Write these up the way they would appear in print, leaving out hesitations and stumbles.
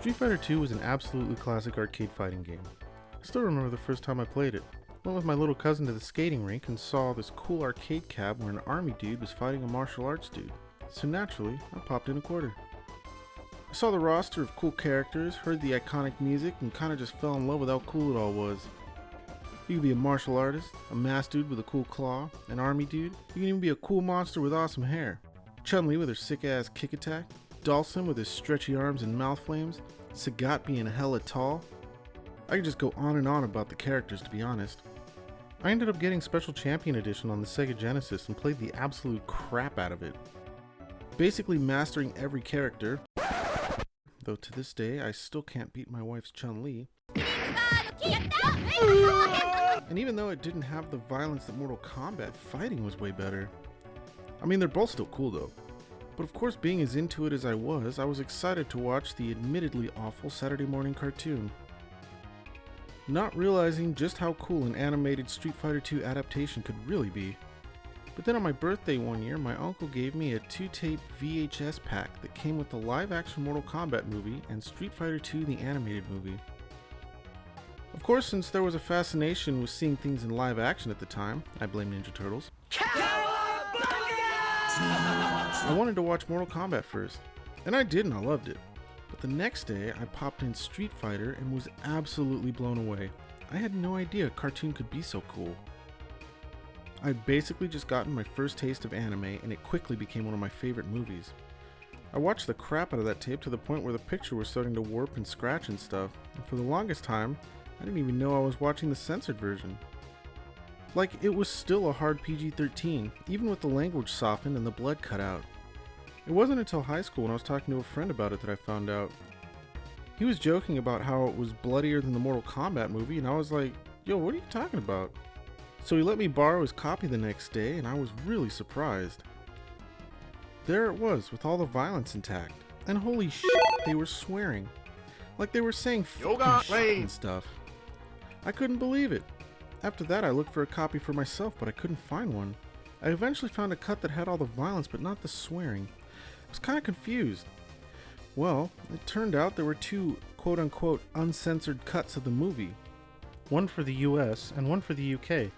Street Fighter 2 was an absolutely classic arcade fighting game. I still remember the first time I played it. Went with my little cousin to the skating rink and saw this cool arcade cab where an army dude was fighting a martial arts dude. So naturally, I popped in a quarter. I saw the roster of cool characters, heard the iconic music, and kinda just fell in love with how cool it all was. You could be a martial artist, a masked dude with a cool claw, an army dude, you can even be a cool monster with awesome hair. Chun-Li with her sick-ass kick attack, Dhalsim with his stretchy arms and mouth flames, Sagat being hella tall. I could just go on and on about the characters, to be honest. I ended up getting Special Champion Edition on the Sega Genesis and played the absolute crap out of it. Basically mastering every character, though to this day I still can't beat my wife's Chun-Li. And even though it didn't have the violence that Mortal Kombat, fighting was way better. I mean, they're both still cool though. But of course, being as into it as I was excited to watch the admittedly awful Saturday morning cartoon. Not realizing just how cool an animated Street Fighter 2 adaptation could really be. But then on my birthday one year, my uncle gave me a 2-tape VHS pack that came with the live-action Mortal Kombat movie and Street Fighter 2 the animated movie. Of course, since there was a fascination with seeing things in live action at the time, I blame Ninja Turtles. I wanted to watch Mortal Kombat first, and I did and I loved it. But the next day, I popped in Street Fighter and was absolutely blown away. I had no idea a cartoon could be so cool. I'd basically just gotten my first taste of anime, and it quickly became one of my favorite movies. I watched the crap out of that tape to the point where the picture was starting to warp and scratch and stuff, and for the longest time, I didn't even know I was watching the censored version. Like, it was still a hard PG-13, even with the language softened and the blood cut out. It wasn't until high school when I was talking to a friend about it that I found out. He was joking about how it was bloodier than the Mortal Kombat movie, and I was like, yo, what are you talking about? So he let me borrow his copy the next day, and I was really surprised. There it was, with all the violence intact. And holy shit, they were swearing. Like they were saying fucking shit and stuff. I couldn't believe it. After that, I looked for a copy for myself, but I couldn't find one. I eventually found a cut that had all the violence, but not the swearing. I was kind of confused. Well, it turned out there were two quote-unquote uncensored cuts of the movie. One for the US and one for the UK.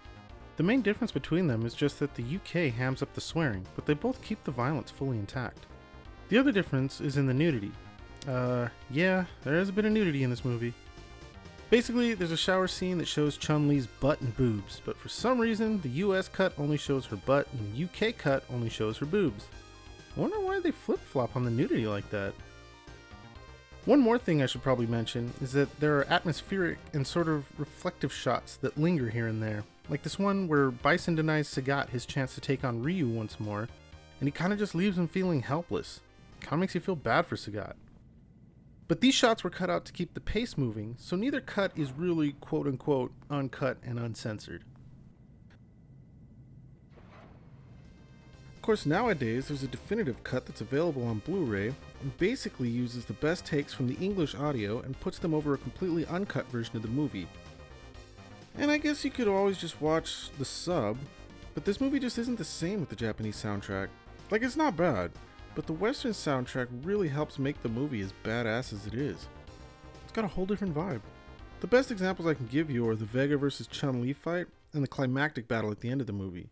The main difference between them is just that the UK hams up the swearing, but they both keep the violence fully intact. The other difference is in the nudity. Yeah, there is a bit of nudity in this movie. Basically, there's a shower scene that shows Chun-Li's butt and boobs, but for some reason, the US cut only shows her butt and the UK cut only shows her boobs. I wonder why they flip-flop on the nudity like that. One more thing I should probably mention is that there are atmospheric and sort of reflective shots that linger here and there. Like this one where Bison denies Sagat his chance to take on Ryu once more, and he kinda just leaves him feeling helpless. Kinda makes you feel bad for Sagat. But these shots were cut out to keep the pace moving, so neither cut is really quote-unquote uncut and uncensored. Of course, nowadays there's a definitive cut that's available on Blu-ray and basically uses the best takes from the English audio and puts them over a completely uncut version of the movie. And I guess you could always just watch the sub, but this movie just isn't the same with the Japanese soundtrack. Like, it's not bad, but the Western soundtrack really helps make the movie as badass as it is. It's got a whole different vibe. The best examples I can give you are the Vega vs. Chun-Li fight and the climactic battle at the end of the movie.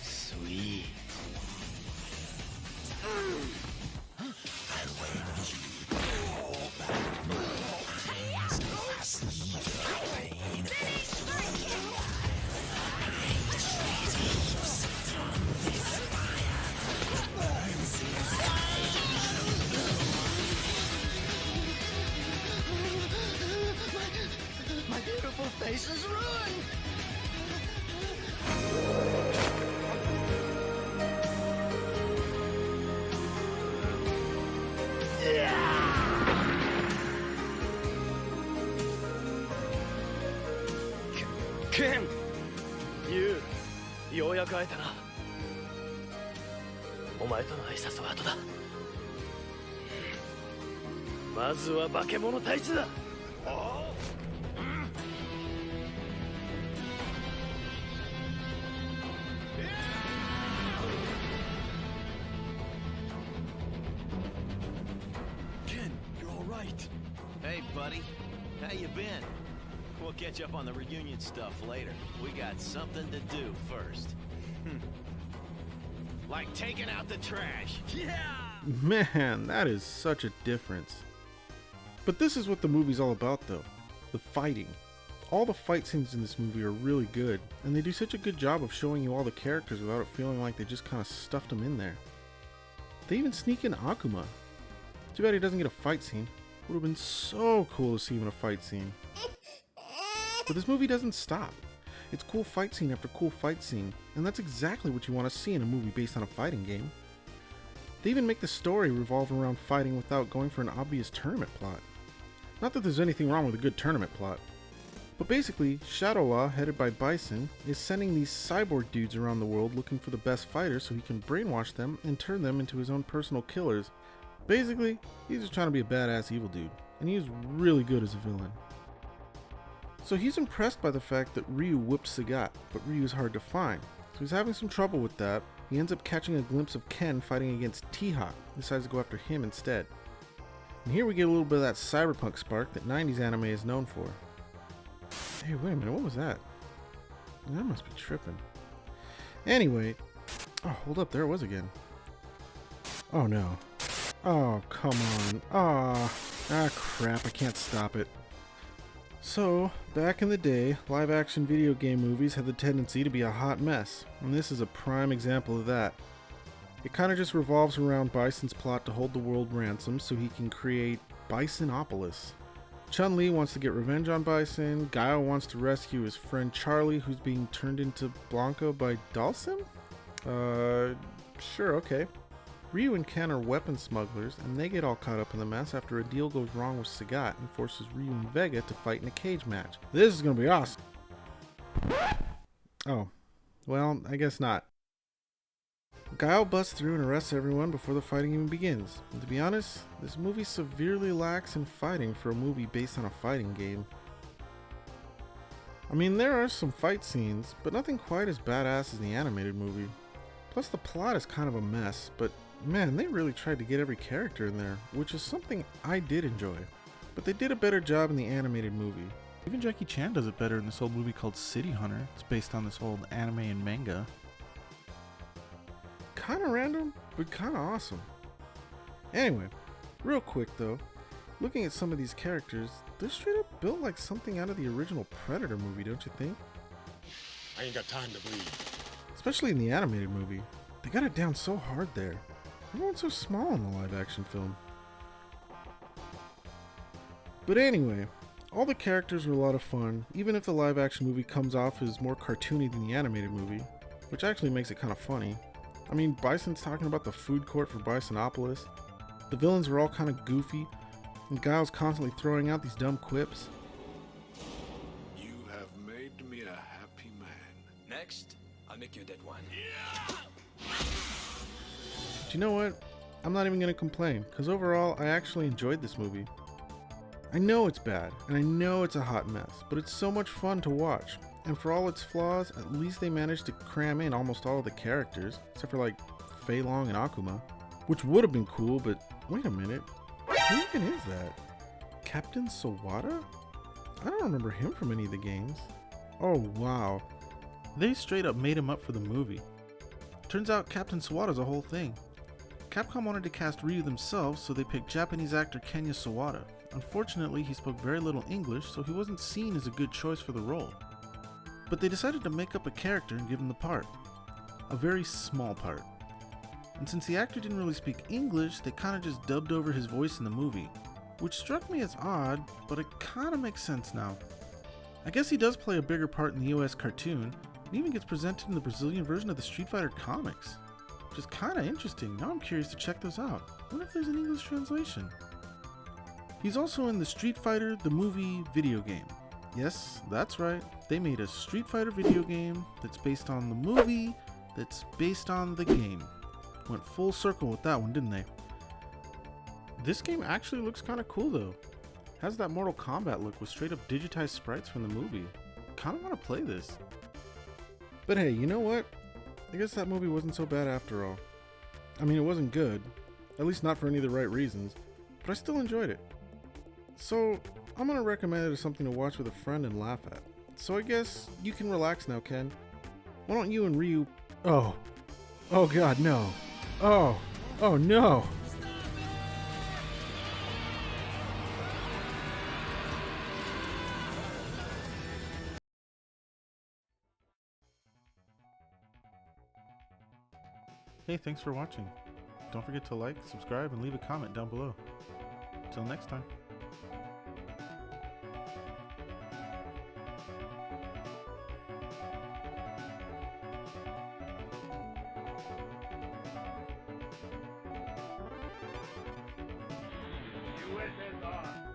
Sweet. My beautiful face is ruined. ケン、ユウ、ようやく会えたな。お前との挨拶は後だ。まずは化け物退治だ。Ken, you're all right. Hey, buddy. How you been? We'll catch up on the reunion stuff later. We got something to do first. Like taking out the trash. Yeah! Man, that is such a difference. But this is what the movie's all about, though. The fighting. All the fight scenes in this movie are really good, and they do such a good job of showing you all the characters without it feeling like they just kind of stuffed them in there. They even sneak in Akuma. Too bad he doesn't get a fight scene. Would have been so cool to see him in a fight scene. But this movie doesn't stop. It's cool fight scene after cool fight scene, and that's exactly what you want to see in a movie based on a fighting game. They even make the story revolve around fighting without going for an obvious tournament plot. Not that there's anything wrong with a good tournament plot. But basically, Shadow Law, headed by Bison, is sending these cyborg dudes around the world looking for the best fighters so he can brainwash them and turn them into his own personal killers. Basically, he's just trying to be a badass evil dude, and he's really good as a villain. So he's impressed by the fact that Ryu whipped Sagat, but Ryu's hard to find. So he's having some trouble with that. He ends up catching a glimpse of Ken fighting against T-Hawk, decides to go after him instead. And here we get a little bit of that cyberpunk spark that 90s anime is known for. Hey, wait a minute, what was that? That must be tripping. Anyway, oh, hold up, there it was again. Oh no. Oh, come on. Ah, crap, I can't stop it. So, back in the day, live-action video game movies had the tendency to be a hot mess, and this is a prime example of that. It kind of just revolves around Bison's plot to hold the world ransom so he can create Bisonopolis. Chun-Li wants to get revenge on Bison, Guile wants to rescue his friend Charlie who's being turned into Blanca by Dalsim? Sure, okay. Ryu and Ken are weapon smugglers, and they get all caught up in the mess after a deal goes wrong with Sagat and forces Ryu and Vega to fight in a cage match. This is gonna be awesome! Oh, well, I guess not. Guile busts through and arrests everyone before the fighting even begins. And to be honest, this movie severely lacks in fighting for a movie based on a fighting game. I mean, there are some fight scenes, but nothing quite as badass as the animated movie. Plus the plot is kind of a mess, but man, they really tried to get every character in there, which is something I did enjoy. But they did a better job in the animated movie. Even Jackie Chan does it better in this old movie called City Hunter. It's based on this old anime and manga. Kinda random, but kinda awesome. Anyway, real quick though, looking at some of these characters, they're straight up built like something out of the original Predator movie, don't you think? I ain't got time to bleed. Especially in the animated movie. They got it down so hard there. Everyone's so small in the live action film. But anyway, all the characters were a lot of fun, even if the live action movie comes off as more cartoony than the animated movie, which actually makes it kind of funny. I mean, Bison's talking about the food court for Bisonopolis. The villains are all kind of goofy, and Guile's constantly throwing out these dumb quips. You have made me a happy man. Next, I'll make you a dead one. But you know what? I'm not even going to complain, because overall, I actually enjoyed this movie. I know it's bad, and I know it's a hot mess, but it's so much fun to watch. And for all its flaws, at least they managed to cram in almost all of the characters, except for like Fei Long and Akuma, which would have been cool, but wait a minute, who even is that? Captain Sawada? I don't remember him from any of the games. Oh wow, they straight up made him up for the movie. Turns out Captain Sawada's a whole thing. Capcom wanted to cast Ryu themselves, so they picked Japanese actor Kenya Sawada. Unfortunately, he spoke very little English, so he wasn't seen as a good choice for the role. But they decided to make up a character and give him the part. A very small part. And since the actor didn't really speak English, they kinda just dubbed over his voice in the movie. Which struck me as odd, but it kinda makes sense now. I guess he does play a bigger part in the US cartoon, and even gets presented in the Brazilian version of the Street Fighter comics. Which is kinda interesting, now I'm curious to check those out. I wonder if there's an English translation. He's also in the Street Fighter, the movie, video game. Yes, that's right. They made a Street Fighter video game that's based on the movie that's based on the game. Went full circle with that one, didn't they? This game actually looks kind of cool though. Has that Mortal Kombat look with straight up digitized sprites from the movie. Kind of want to play this. But hey, you know what? I guess that movie wasn't so bad after all. I mean, it wasn't good, at least not for any of the right reasons, but I still enjoyed it. So, I'm gonna recommend it as something to watch with a friend and laugh at. So I guess you can relax now, Ken. Why don't you and Ryu... Oh god, no. Oh no. Hey, thanks for watching. Don't forget to like, subscribe, and leave a comment down below. Till next time. USSR